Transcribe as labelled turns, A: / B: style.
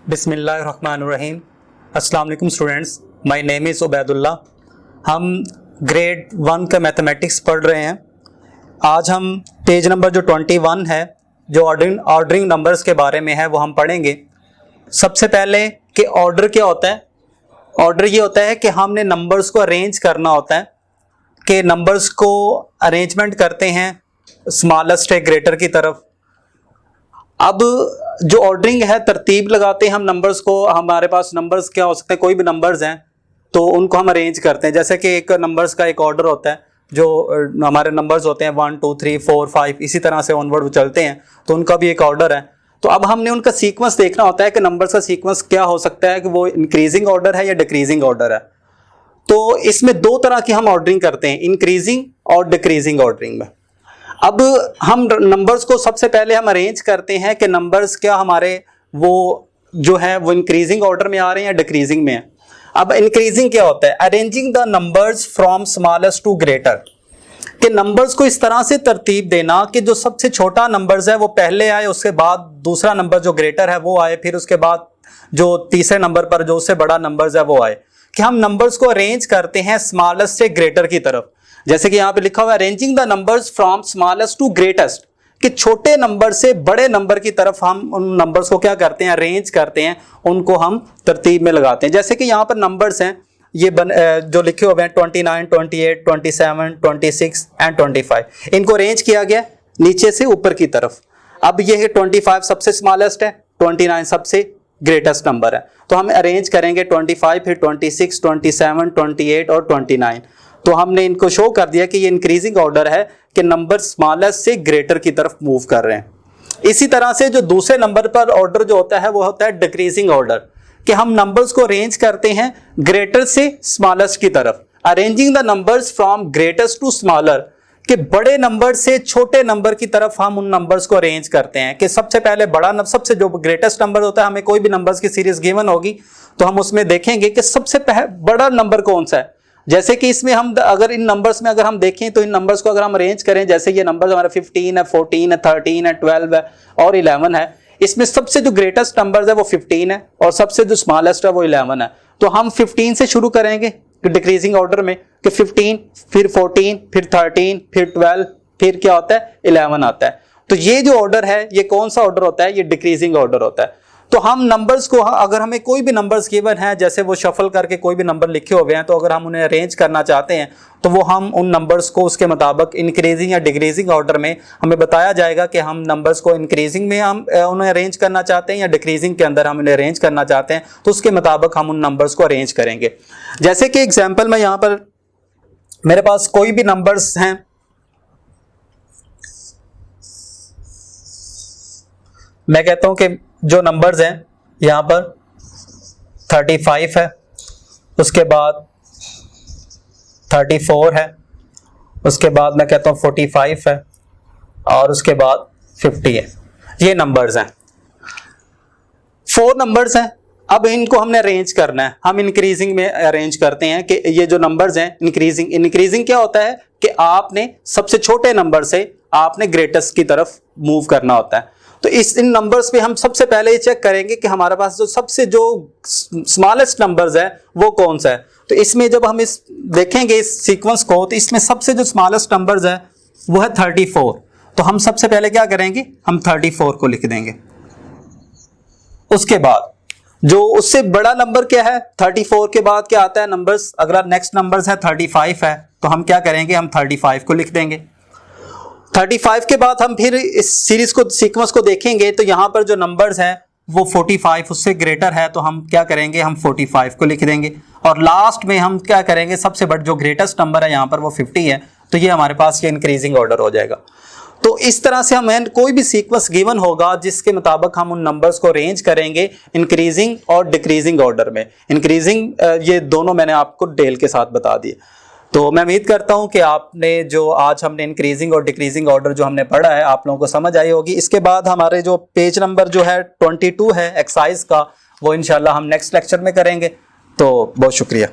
A: बिस्मिल्लाहिर्रहमानिर्रहीम। अस्सलाम वालेकुम students, my name is Ubaidullah. हम ग्रेड 1 का मैथमेटिक्स पढ़ रहे हैं। आज हम पेज नंबर जो 21 है, जो ऑर्डरिंग नंबर्स के बारे में है, वो हम पढ़ेंगे। सबसे पहले कि ऑर्डर क्या होता है। ऑर्डर ये होता है कि हमने नंबर्स को अरेंज करना होता है, कि नंबर्स को अरेंजमेंट करते हैं स्मॉलेस्ट से ग्रेटर की तरफ। अब जो ऑर्डरिंग है, तरतीब लगाते हैं हम नंबर्स को। हमारे पास नंबर्स क्या हो सकते हैं, कोई भी नंबर्स हैं तो उनको हम अरेंज करते हैं। जैसे कि एक नंबर्स का एक ऑर्डर होता है, जो हमारे नंबर्स होते हैं 1 2 3 4 5 इसी तरह से ऑनवर्ड चलते हैं, तो उनका भी एक ऑर्डर है। तो अब हमने उनका सीक्वेंस देखना होता है कि नंबर्स का सीक्वेंस क्या हो सकता है, कि वो इंक्रीजिंग ऑर्डर है या डिक्रीजिंग ऑर्डर है। तो इसमें दो तरह की हम ऑर्डरिंग करते हैं, इंक्रीजिंग और डिक्रीजिंग ऑर्डरिंग में। अब हम नंबर्स को सबसे पहले हम अरेंज करते हैं कि नंबर्स क्या हमारे वो जो है वो इंक्रीजिंग ऑर्डर में आ रहे हैं या डिक्रीजिंग में है। अब इंक्रीजिंग क्या होता है, arranging the numbers from smallest to greater, कि नंबर्स को इस तरह से तरतीब देना कि जो सबसे छोटा नंबर्स है वो पहले आए, उसके बाद दूसरा नंबर जो ग्रेटर है वो आए, फिर उसके बाद जो तीसरे नंबर पर जो उससे बड़ा नंबर्स है वो आए। कि हम नंबर्स को अरेंज करते हैं स्मॉलेस्ट से ग्रेटर की तरफ। जैसे कि यहां पे लिखा हुआ है arranging the numbers from smallest to greatest, कि छोटे नंबर से बड़े नंबर की तरफ हम उन नंबर्स को क्या करते हैं, अरेंज करते हैं, उनको हम तरतीब में लगाते हैं। जैसे कि यहां पर नंबर्स हैं ये जो लिखे हुए हैं 29 28 27 26 एंड 25, इनको अरेंज किया गया नीचे से ऊपर की तरफ। अब ये है 25 सबसे स्मॉलेस्ट है, 29 सबसे ग्रेटेस्ट नंबर है। तो हम अरेंज करेंगे 25, फिर 26, 27, 28 और 29। तो हमने इनको शो कर दिया कि ये इंक्रीजिंग ऑर्डर है, कि नंबर स्मॉलेस्ट से ग्रेटर की तरफ मूव कर रहे हैं। इसी तरह से जो दूसरे नंबर पर ऑर्डर जो होता है वो होता है डिक्रीजिंग ऑर्डर, कि हम नंबर्स को अरेंज करते हैं ग्रेटर से स्मॉलेस्ट की तरफ। Arranging the numbers from greatest to smaller, कि बड़े नंबर से छोटे नंबर की तरफ हम उन नंबर्स को अरेंज करते हैं। कि सबसे पहले बड़ा सबसे जो ग्रेटेस्ट नंबर होता है, हमें कोई भी नंबर्स की सीरीज गिवन होगी तो हम उसमें देखेंगे कि सबसे बड़ा नंबर कौन सा है। जैसे कि इसमें हम अगर इन नंबर्स में अगर हम देखें तो इन नंबर्स को अगर हम अरेंज करें, जैसे ये नंबर हमारा 15 है, 14 है, 13 है, 12 है और 11 है, इसमें सबसे जो ग्रेटेस्ट नंबर है वो 15 है और सबसे जो स्मॉलेस्ट है वो 11 है। तो हम 15 से शुरू करेंगे डिक्रीजिंग ऑर्डर में, कि 15 फिर 14 फिर 13 फिर 12 फिर क्या होता है 11 आता है। तो ये जो ऑर्डर है ये कौन सा ऑर्डर होता है, ये डिक्रीजिंग ऑर्डर होता है। तो हम नंबर्स को, अगर हमें कोई भी नंबर्स गिवन है, जैसे वो शफल करके कोई भी नंबर लिखे हुए हैं, तो अगर हम उन्हें अरेंज करना चाहते हैं तो वो हम उन नंबर्स को उसके मुताबिक इंक्रीजिंग या डिक्रीजिंग ऑर्डर में हमें बताया जाएगा कि हम नंबर्स को इंक्रीजिंग में हम उन्हें अरेंज करना चाहते हैं या डिक्रीजिंग के अंदर हम उन्हें अरेंज करना चाहते हैं, तो उसके मुताबिक हम उन नंबर्स को अरेंज करेंगे। जैसे कि एग्जाम्पल में यहाँ पर मेरे पास कोई भी नंबर्स हैं, मैं कहता हूं कि जो नंबर्स हैं यहां पर 35 है, उसके बाद 34 है, उसके बाद मैं कहता हूं 45 है और उसके बाद 50 है। ये नंबर्स हैं, 4 नंबर्स हैं। अब इनको हमने अरेंज करना है, हम इंक्रीजिंग में अरेंज करते हैं कि ये जो नंबर्स हैं इंक्रीजिंग क्या होता है कि आपने सबसे छोटे नंबर से आपने ग्रेटेस्ट की तरफ मूव करना होता है। तो इन नंबर्स पे हम सबसे पहले ये चेक करेंगे कि हमारे पास जो सबसे जो स्मॉलेस्ट नंबर्स है वो कौन सा है। तो इसमें जब हम इस देखेंगे इस सीक्वेंस को, तो इसमें सबसे जो स्मॉलेस्ट नंबर्स है वो है 34। तो हम सबसे पहले क्या करेंगे, हम 34 को लिख देंगे। उसके बाद जो उससे बड़ा नंबर क्या है, 34 के बाद क्या आता है नंबर्स, अगला नेक्स्ट नंबर्स है 35 है, तो हम क्या करेंगे, हम 35 को लिख देंगे। 35 के बाद हम फिर इस सीरीज को सीक्वेंस को देखेंगे, तो यहां पर जो नंबर्स हैं वो 45 उससे ग्रेटर है, तो हम क्या करेंगे, हम 45 को लिख देंगे। और लास्ट में हम क्या करेंगे, सबसे बड़ा जो ग्रेटेस्ट नंबर है यहां पर वो 50 है, तो ये हमारे पास ये इंक्रीजिंग ऑर्डर हो जाएगा। तो इस तरह से हमें कोई भी सीक्वेंस गिवन होगा जिसके मुताबिक हम उन नंबर्स को अरेंज करेंगे इंक्रीजिंग और डिक्रीजिंग ऑर्डर में। इंक्रीजिंग ये दोनों मैंने आपको डिटेल के साथ बता दिए। तो मैं उम्मीद करता हूं कि आपने जो आज हमने इंक्रीजिंग और डिक्रीजिंग ऑर्डर जो हमने पढ़ा है आप लोगों को समझ आई होगी। इसके बाद हमारे जो पेज नंबर जो है 22 है एक्सरसाइज का, वो इंशाल्लाह हम नेक्स्ट लेक्चर में करेंगे। तो बहुत शुक्रिया।